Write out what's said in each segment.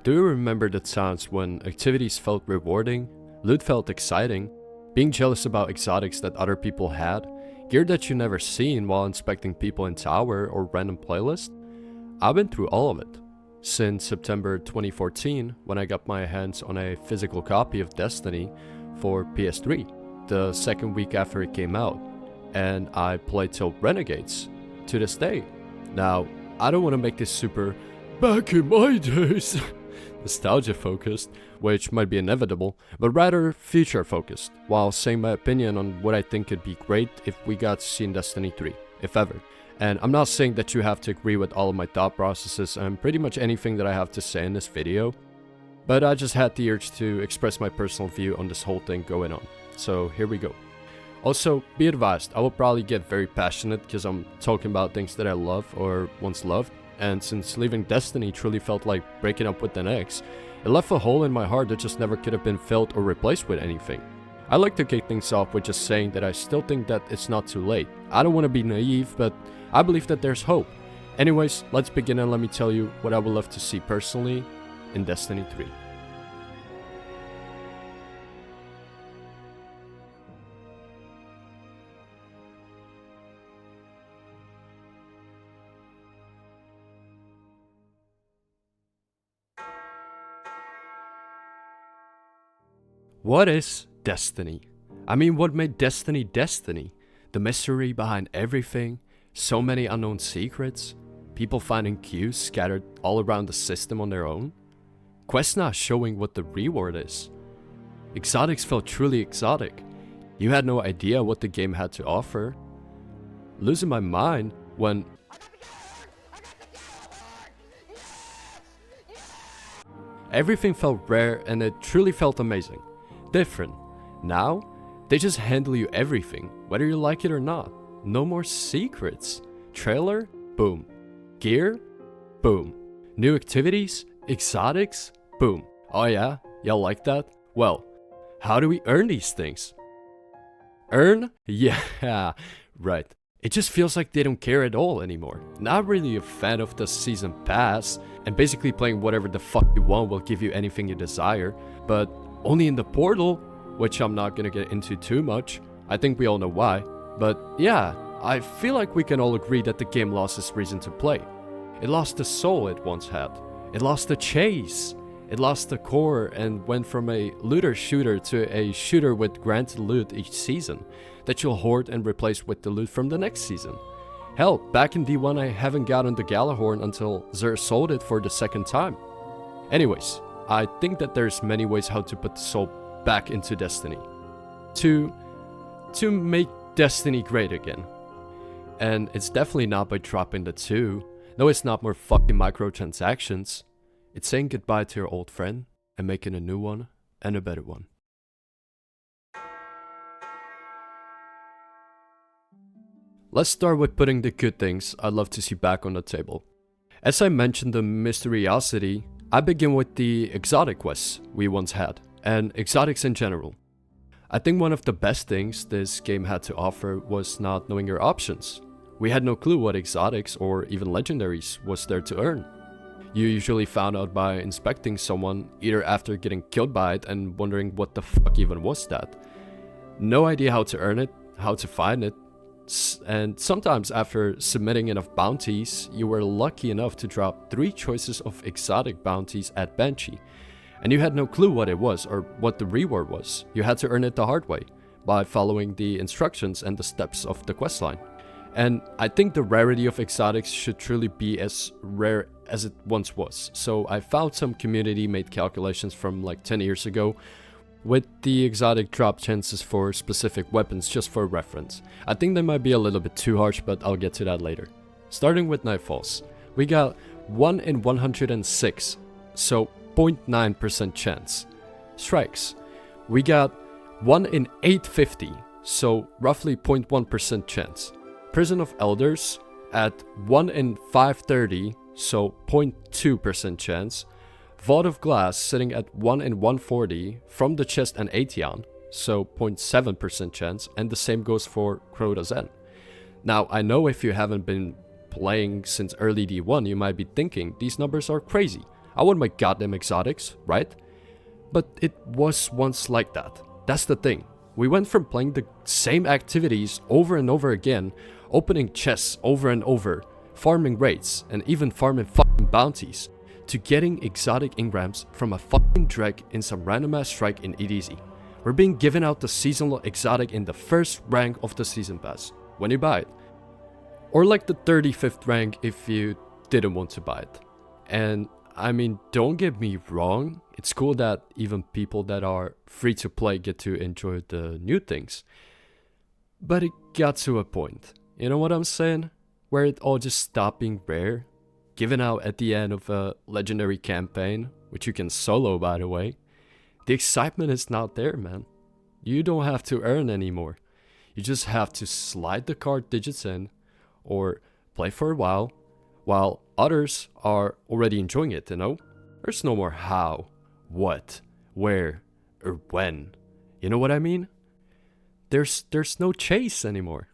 Do you remember the times when activities felt rewarding, loot felt exciting, being jealous about exotics that other people had, gear that you never seen while inspecting people in tower or random playlist? I've been through all of it. Since September 2014, when I got my hands on a physical copy of Destiny for PS3, the second week after it came out, and I played till Renegades, to this day. Now, I don't want to make this super back in my days nostalgia focused, which might be inevitable, but rather future focused, while saying my opinion on what I think could be great if we got to see in Destiny 3, if ever. And I'm not saying that you have to agree with all of my thought processes and pretty much anything that I have to say in this video, but I just had the urge to express my personal view on this whole thing going on. So here we go. Also, be advised, I will probably get very passionate because I'm talking about things that I love or once loved, and since leaving Destiny truly felt like breaking up with an ex, it left a hole in my heart that just never could have been filled or replaced with anything. I like to kick things off with just saying that I still think that it's not too late. I don't want to be naive, but I believe that there's hope. Anyways, let's begin and let me tell you what I would love to see personally in Destiny 3. What is Destiny? I mean, what made Destiny Destiny? The mystery behind everything, so many unknown secrets, people finding cues scattered all around the system on their own, quests not showing what the reward is. Exotics felt truly exotic. You had no idea what the game had to offer. Losing my mind when everything felt rare and it truly felt amazing. Different. Now, they just handle you everything, whether you like it or not. No more secrets. Trailer? Boom. Gear? Boom. New activities? Exotics? Boom. Oh yeah? Y'all like that? Well, how do we earn these things? Earn? Yeah, right. It just feels like they don't care at all anymore. Not really a fan of the season pass, and basically playing whatever the fuck you want will give you anything you desire, but only in the portal, which I'm not gonna get into too much. I think we all know why. But yeah, I feel like we can all agree that the game lost its reason to play. It lost the soul it once had. It lost the chase. It lost the core and went from a looter shooter to a shooter with granted loot each season that you'll hoard and replace with the loot from the next season. Hell, back in D1 I haven't gotten the Galahorn until Xur sold it for the second time. Anyways, I think that there's many ways how to put the soul back into Destiny. To make Destiny great again. And it's definitely not by dropping the 2. No, it's not more fucking microtransactions. It's saying goodbye to your old friend and making a new one and a better one. Let's start with putting the good things I'd love to see back on the table. As I mentioned the mysteriosity, I begin with the exotic quests we once had, and exotics in general. I think one of the best things this game had to offer was not knowing your options. We had no clue what exotics or even legendaries was there to earn. You usually found out by inspecting someone either after getting killed by it and wondering what the fuck even was that. No idea how to earn it, how to find it, and sometimes after submitting enough bounties, you were lucky enough to drop 3 choices of exotic bounties at Bungie, and you had no clue what it was or what the reward was. You had to earn it the hard way, by following the instructions and the steps of the questline. And I think the rarity of exotics should truly be as rare as it once was. So I found some community made calculations from like 10 years ago with the exotic drop chances for specific weapons just for reference. I think they might be a little bit too harsh, but I'll get to that later. Starting with Nightfalls, we got 1 in 106, so 0.9% chance. Strikes, we got 1 in 850, so roughly 0.1% chance. Prison of Elders at 1 in 530, so 0.2% chance. Vault of Glass sitting at 1 in 140 from the chest and Aetion, so 0.7% chance, and the same goes for Crota's End. Now, I know if you haven't been playing since early D1, you might be thinking these numbers are crazy. I want my goddamn exotics, right? But it was once like that. That's the thing. We went from playing the same activities over and over again, opening chests over and over, farming raids, and even farming fucking bounties, to getting exotic engrams from a fucking dreg in some random ass strike in EDZ. We're being given out the seasonal exotic in the first rank of the season pass, when you buy it. Or like the 35th rank if you didn't want to buy it. And I mean, don't get me wrong, it's cool that even people that are free to play get to enjoy the new things. But it got to a point, you know what I'm saying? Where it all just stopped being rare, given out at the end of a legendary campaign, which you can solo by the way. The excitement is not there, man. You don't have to earn anymore. You just have to slide the card digits in, or play for a while others are already enjoying it, you know? There's no more how, what, where, or when. You know what I mean? There's no chase anymore.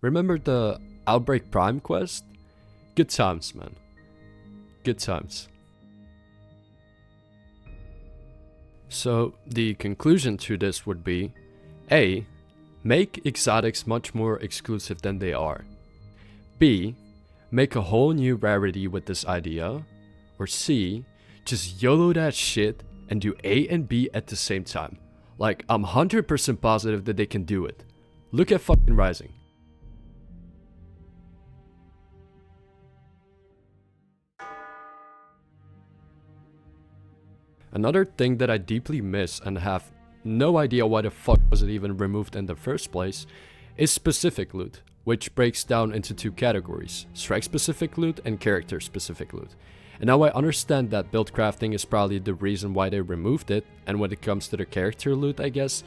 Remember the Outbreak Prime quest? Good times, man. Good times. So the conclusion to this would be A. Make exotics much more exclusive than they are. B. Make a whole new rarity with this idea. Or C. Just YOLO that shit and do A and B at the same time. Like, I'm 100% positive that they can do it. Look at fucking Rising. Another thing that I deeply miss and have no idea why the fuck was it even removed in the first place is specific loot, which breaks down into two categories, strike specific loot and character specific loot. And now I understand that build crafting is probably the reason why they removed it, and when it comes to the character loot I guess,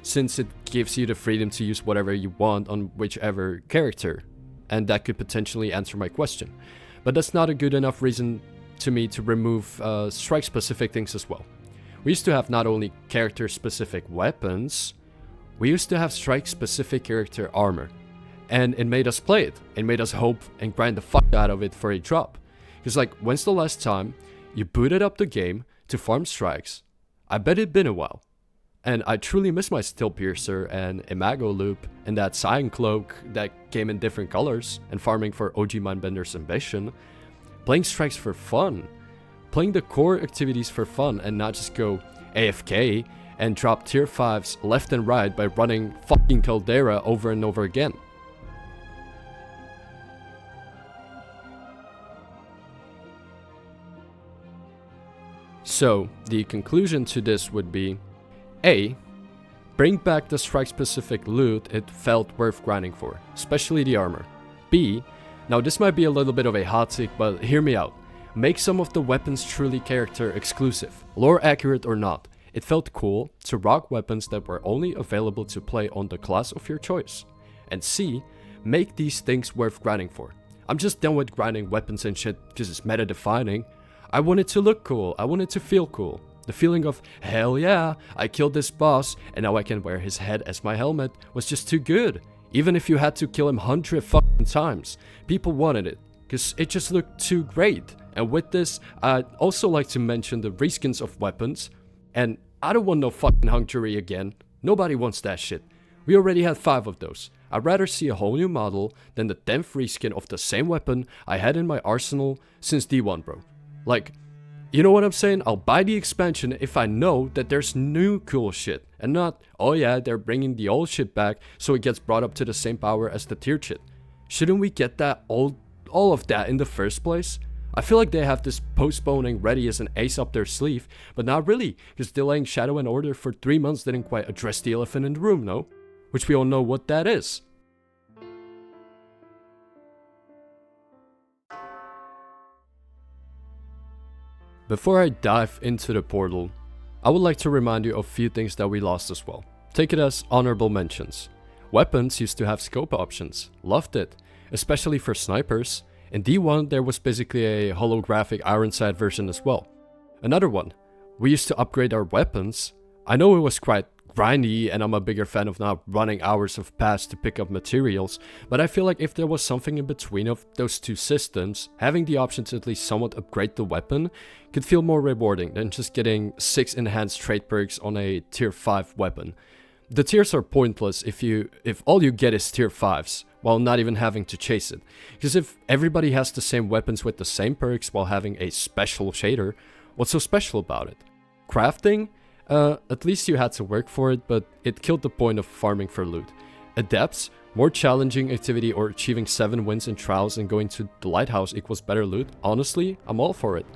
since it gives you the freedom to use whatever you want on whichever character, and that could potentially answer my question. But that's not a good enough reason to me to remove strike specific things as well. We used to have not only character specific weapons, we used to have strike specific character armor. And it made us play it. It made us hope and grind the fuck out of it for a drop. Because like, when's the last time you booted up the game to farm strikes? I bet it'd been a while. And I truly miss my Steel Piercer and Imago Loop and that Cyan Cloak that came in different colors, and farming for OG Mindbender's Ambition. Playing strikes for fun. Playing the core activities for fun and not just go AFK and drop tier 5s left and right by running fucking Caldera over and over again. So, the conclusion to this would be A. Bring back the strike specific loot it felt worth grinding for, especially the armor. B. Now this might be a little bit of a hot take, but hear me out. Make some of the weapons truly character exclusive, lore accurate or not. It felt cool to rock weapons that were only available to play on the class of your choice. And C. Make these things worth grinding for. I'm just done with grinding weapons and shit because it's meta defining. I want it to look cool, I want it to feel cool. The feeling of, hell yeah, I killed this boss and now I can wear his head as my helmet was just too good. Even if you had to kill him 100 fucking times, people wanted it, because it just looked too great. And with this, I'd also like to mention the reskins of weapons. And I don't want no fucking Hung Jury again. Nobody wants that shit. We already had 5 of those. I'd rather see a whole new model than the 10th reskin of the same weapon I had in my arsenal since D1, bro. Like, you know what I'm saying? I'll buy the expansion if I know that there's new cool shit. And not, oh yeah, they're bringing the old shit back so it gets brought up to the same power as the tiered shit. Shouldn't we get that all of that in the first place? I feel like they have this postponing ready as an ace up their sleeve, but not really, because delaying Shadow and Order for 3 months didn't quite address the elephant in the room, no? Which we all know what that is. Before I dive into the portal, I would like to remind you of a few things that we lost as well. Take it as honorable mentions. Weapons used to have scope options. Loved it. Especially for snipers. In D1 there was basically a holographic iron sight version as well. Another one. We used to upgrade our weapons. I know it was quite grindy, and I'm a bigger fan of not running hours of paths to pick up materials, but I feel like if there was something in between of those two systems, having the option to at least somewhat upgrade the weapon could feel more rewarding than just getting 6 enhanced trait perks on a tier 5 weapon. The tiers are pointless if all you get is tier 5s, while not even having to chase it. Because if everybody has the same weapons with the same perks while having a special shader, what's so special about it? Crafting? At least you had to work for it, but it killed the point of farming for loot. Adepts? More challenging activity or achieving 7 wins in trials and going to the lighthouse equals better loot? Honestly, I'm all for it.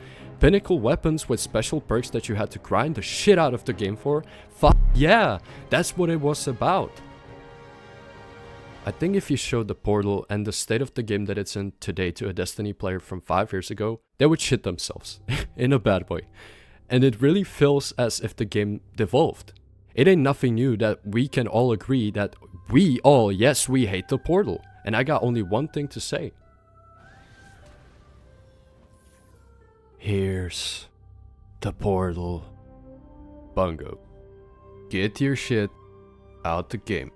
Pinnacle weapons with special perks that you had to grind the shit out of the game for? Fuck yeah! That's what it was about. I think if you showed the portal and the state of the game that it's in today to a Destiny player from 5 years ago, they would shit themselves. In a bad way. And it really feels as if the game devolved. It ain't nothing new that we can all agree that we hate the portal. And I got only one thing to say. Here's the portal. Bungo. Get your shit out the game.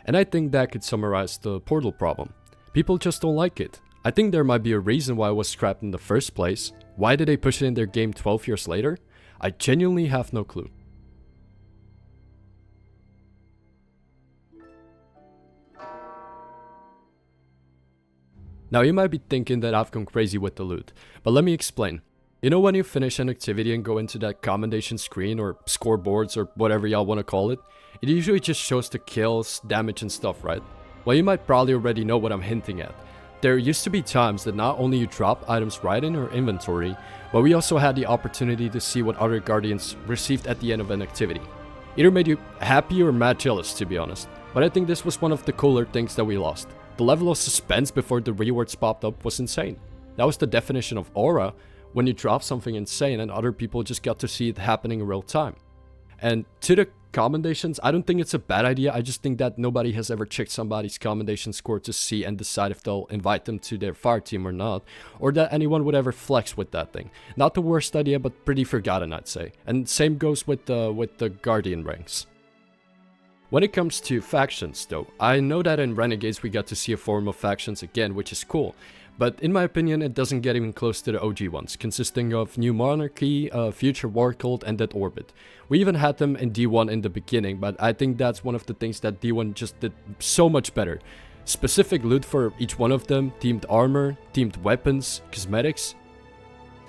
And I think that could summarize the portal problem. People just don't like it. I think there might be a reason why it was scrapped in the first place. Why did they push it in their game 12 years later? I genuinely have no clue. Now you might be thinking that I've gone crazy with the loot, but let me explain. You know when you finish an activity and go into that commendation screen or scoreboards or whatever y'all want to call it, it usually just shows the kills, damage and stuff, right? Well, you might probably already know what I'm hinting at. There used to be times that not only you drop items right in your inventory, but we also had the opportunity to see what other guardians received at the end of an activity. Either made you happy or mad jealous, to be honest, but I think this was one of the cooler things that we lost. The level of suspense before the rewards popped up was insane. That was the definition of aura, when you drop something insane and other people just got to see it happening in real time. And to the commendations, I don't think it's a bad idea, I just think that nobody has ever checked somebody's commendation score to see and decide if they'll invite them to their fire team or not, or that anyone would ever flex with that thing. Not the worst idea, but pretty forgotten, I'd say. And same goes with the guardian ranks. When it comes to factions though, I know that in Renegades we got to see a form of factions again, which is cool. But in my opinion, it doesn't get even close to the OG ones, consisting of New Monarchy, Future War Cult, and Dead Orbit. We even had them in D1 in the beginning, but I think that's one of the things that D1 just did so much better. Specific loot for each one of them, themed armor, themed weapons, cosmetics.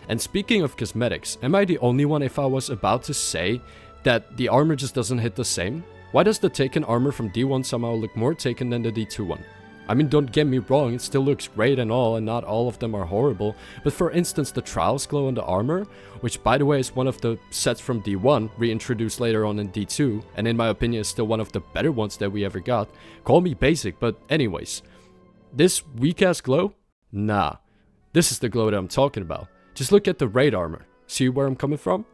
And speaking of cosmetics, am I the only one if I was about to say that the armor just doesn't hit the same? Why does the Taken armor from D1 somehow look more Taken than the D2 one? I mean, don't get me wrong, it still looks great and all, and not all of them are horrible, but for instance the Trials glow on the armor, which by the way is one of the sets from D1, reintroduced later on in D2, and in my opinion is still one of the better ones that we ever got. Call me basic, but anyways. This weak ass glow? Nah. This is the glow that I'm talking about. Just look at the raid armor. See where I'm coming from?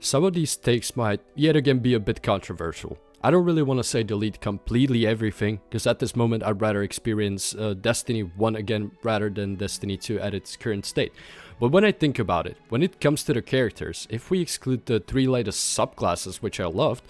Some of these takes might yet again be a bit controversial. I don't really want to say delete completely everything, because at this moment I'd rather experience Destiny 1 again rather than Destiny 2 at its current state. But when I think about it, when it comes to the characters, if we exclude the 3 latest subclasses which I loved,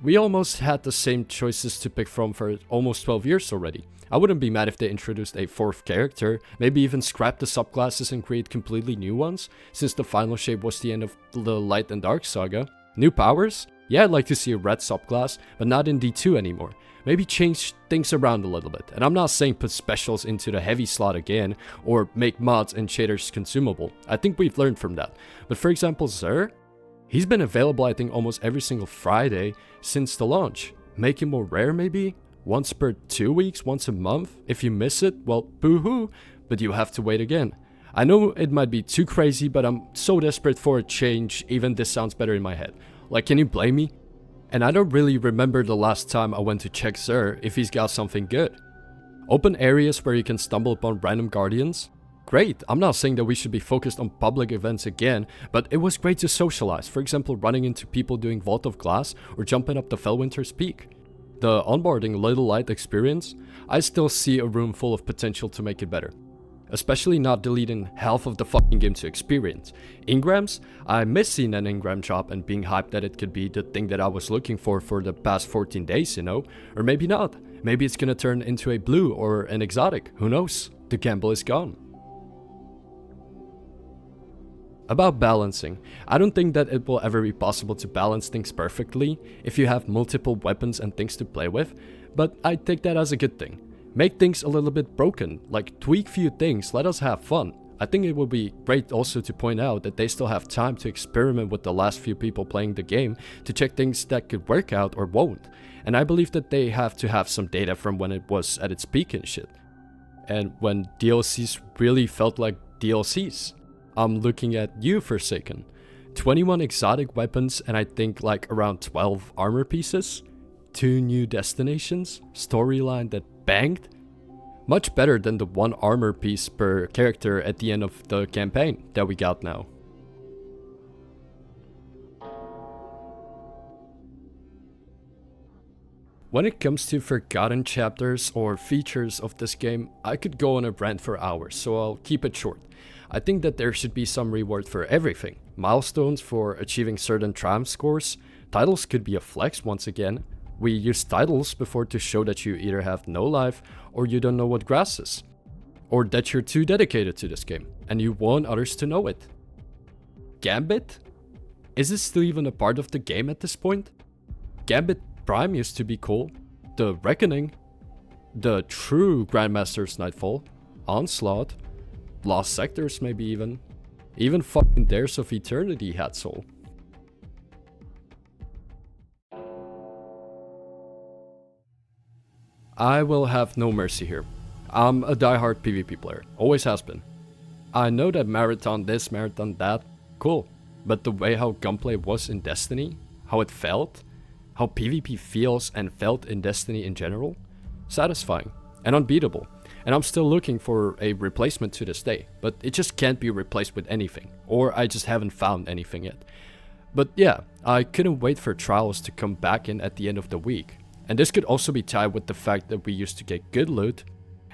we almost had the same choices to pick from for almost 12 years already. I wouldn't be mad if they introduced a 4th character, maybe even scrap the subclasses and create completely new ones, since the final shape was the end of the Light and Dark saga. New powers? Yeah, I'd like to see a red subclass, but not in D2 anymore. Maybe change things around a little bit, and I'm not saying put specials into the heavy slot again, or make mods and shaders consumable. I think we've learned from that. But for example, Xur? He's been available I think almost every single Friday since the launch. Make him more rare maybe? Once per 2 weeks, once a month? If you miss it, well, boo-hoo, but you have to wait again. I know it might be too crazy, but I'm so desperate for a change, even this sounds better in my head. Like, can you blame me? And I don't really remember the last time I went to check Xur if he's got something good. Open areas where you can stumble upon random guardians? Great, I'm not saying that we should be focused on public events again, but it was great to socialize, for example running into people doing Vault of Glass or jumping up the Fellwinter's Peak. The onboarding Little Light experience, I still see a room full of potential to make it better. especially not deleting half of the fucking game to experience. Engrams? I miss seeing an engram drop and being hyped that it could be the thing that I was looking for the past 14 days, you know? Or maybe not. Maybe it's gonna turn into a blue or an exotic, who knows? The gamble is gone. About balancing, I don't think that it will ever be possible to balance things perfectly if you have multiple weapons and things to play with, but I take that as a good thing. Make things a little bit broken, like tweak few things, let us have fun. I think it would be great also to point out that they still have time to experiment with the last few people playing the game to check things that could work out or won't. And I believe that they have to have some data from when it was at its peak and shit. And when DLCs really felt like DLCs. I'm looking at you, Forsaken. 21 exotic weapons and I think like around 12 armor pieces. 2 new destinations. Storyline that banged. Much better than the 1 armor piece per character at the end of the campaign that we got now. When it comes to forgotten chapters or features of this game, I could go on a rant for hours, so I'll keep it short. I think that there should be some reward for everything. Milestones for achieving certain triumph scores. Titles could be a flex once again. We use titles before to show that you either have no life or you don't know what grass is. Or that you're too dedicated to this game and you want others to know it. Gambit? Is it still even a part of the game at this point? Gambit Prime used to be cool. The Reckoning. The true Grandmaster's Nightfall. Onslaught. Lost Sectors maybe even. Even fucking Dares of Eternity had soul. I will have no mercy here. I'm a diehard PvP player, always has been. I know that marathon this, marathon that, cool. But the way how gunplay was in Destiny, how it felt, how PvP feels and felt in Destiny in general, satisfying and unbeatable. And I'm still looking for a replacement to this day, but it just can't be replaced with anything, or I just haven't found anything yet. But yeah, I couldn't wait for Trials to come back in at the end of the week. And this could also be tied with the fact that we used to get good loot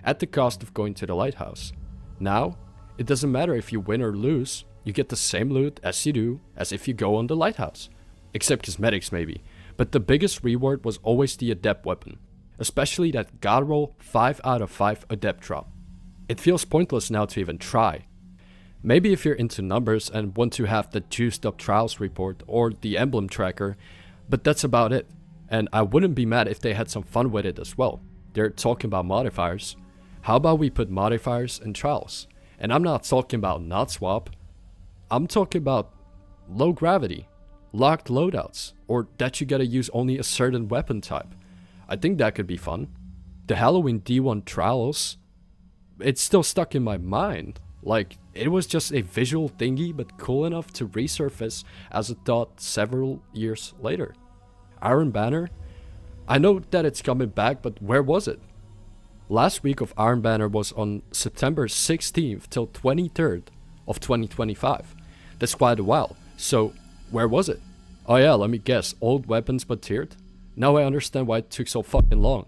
at the cost of going to the lighthouse. Now, it doesn't matter if you win or lose, you get the same loot as you do as if you go on the lighthouse. Except cosmetics maybe, but the biggest reward was always the adept weapon. Especially that god roll 5 out of 5 adept drop. It feels pointless now to even try. Maybe if you're into numbers and want to have the juiced up trials report or the emblem tracker, but that's about it. And I wouldn't be mad if they had some fun with it as well. They're talking about modifiers. How about we put modifiers in trials? And I'm not talking about not swap. I'm talking about low gravity, locked loadouts, or that you gotta use only a certain weapon type. I think that could be fun. The Halloween D1 trials, it's still stuck in my mind. Like, it was just a visual thingy but cool enough to resurface as a thought several years later. Iron Banner, I know that it's coming back, but where was it? Last week of Iron Banner was on September 16th till 23rd of 2025. That's quite a while. So, where was it? Oh yeah, let me guess, old weapons but tiered? Now I understand why it took so fucking long.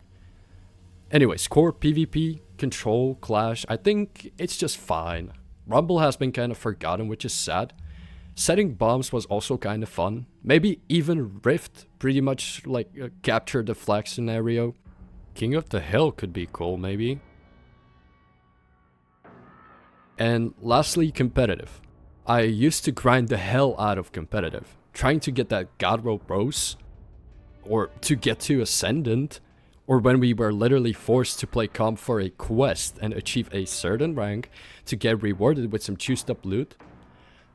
Anyways, core PvP, Control, Clash, I think it's just fine. Rumble has been kind of forgotten, which is sad. Setting bombs was also kind of fun. Maybe even Rift, pretty much like a capture the flag scenario. King of the Hill could be cool, maybe. And lastly, competitive. I used to grind the hell out of competitive, trying to get that God Rope Rose, or to get to Ascendant, or when we were literally forced to play comp for a quest and achieve a certain rank to get rewarded with some juiced up loot.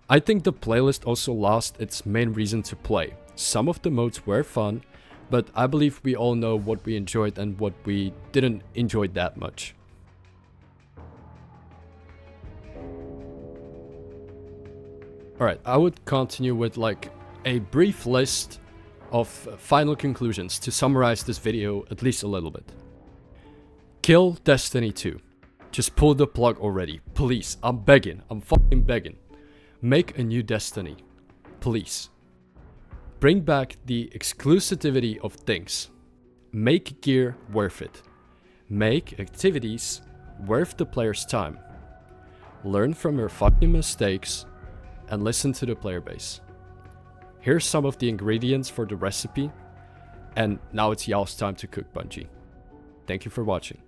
I think the playlist also lost its main reason to play. Some of the modes were fun, but I believe we all know what we enjoyed and what we didn't enjoy that much. Alright, I would continue with like a brief list of final conclusions to summarize this video at least a little bit. Kill Destiny 2. Just pull the plug already, please. I'm begging, I'm fucking begging. Make a new Destiny, please. Bring back the exclusivity of things. Make gear worth it. Make activities worth the player's time. learn from your fucking mistakes, and listen to the player base. Here's some of the ingredients for the recipe, and now it's y'all's time to cook, Bungie. Thank you for watching.